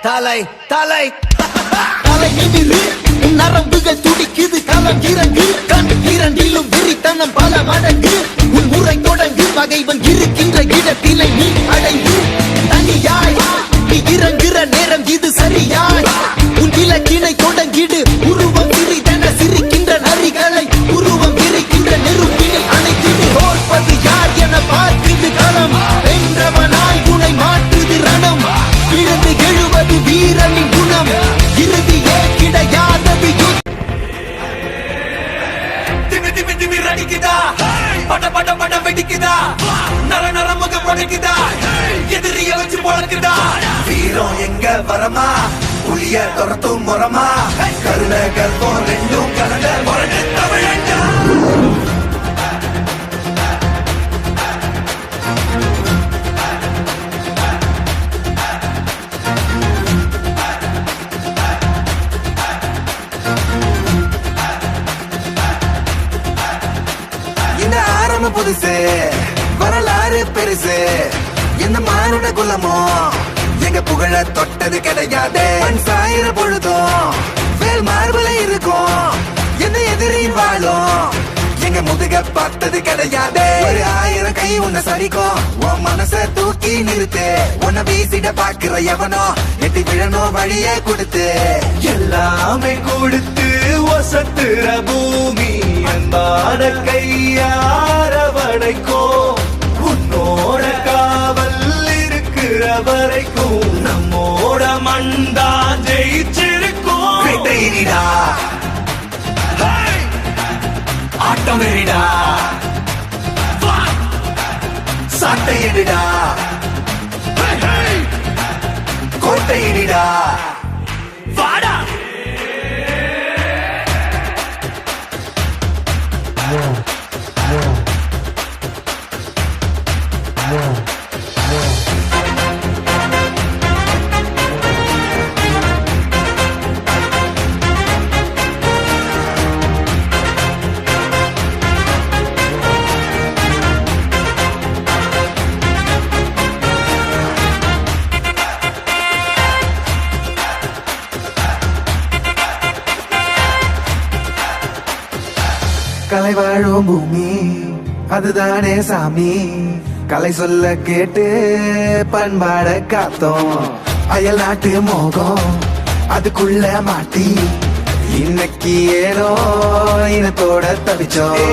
தலை தலை தலை நிமிரு நரம்புகள் துடிக்குது களம் இறங்கு கண் இரண்டிலும் விரித்தனம் பல மடங்கு உன் முறை தொடங்கு பகைவன் இருக்கின்ற இடத்திலே நீ அடைந்து தனியாய் நீ இறங்குற நேரம் இது சரியாய் உன் இலக்கினை தொடங்கிடு உருவம் சிறிதென சிரிக்கின்ற நரிகளை உருவம் விரிக்கின்ற நெருப்பினை அணைத்திடு தோற்பது யார் என பார்க்குது களம் வென்றவனாய் உனை மாற்றுது ரணம் விழுந்து எழுவது வீரனின் குணம் இறுதியே கிடையாதது அடிக்குதா பட பட பட வெடிக்குதா நர நர முகம் உடைக்குதா எதிரிய வச்சு பொழக்குதா வீரம் எங்க வரமா புளிய துரத்தும் முறமா கருண கல்பம் ரெண்டும் கலந்த முரண்டு தமிழண்டா புதுசு வரலாறு பெருசு எந்த மானுட குலமோ எங்க புகழ தொட்டது கிடையாது சாயிர பொழுதும் வேல் மார்புல இருக்கும் எந்த எதிரியும் வாழும் எங்க முதுக பார்த்தது கிடையாது ஒரு 1000 கை உன்னை சரிக்கும் உன் மனச தூக்கி நிறுத்து உன்னை வீசிட பாக்குற எவனோ எட்டி விழணும் வழியே கொடுத்து எல்லாமே கொடுத்து வசத்துற பூமி அன்பான கையாரவணைக்கோ உன்னோட காவல் இருக்கிற வரைக்கும் நம்மோட மண்தான் ஜெயிச்சிருக்கும் வெட்டையிடா ஆட்டம் எறிடா சாட்டையிடா கோட்டையிடா வாடா கலை வாழும் பூமி அதுதானே சாமி கலை சொல்ல கேட்டு பண்பாட காத்தோம் அயல் நாட்டு மோகம் அதுக்குள்ள மாட்டி இன்னைக்கு ஏனோ இனத்தோட தவிச்சோம்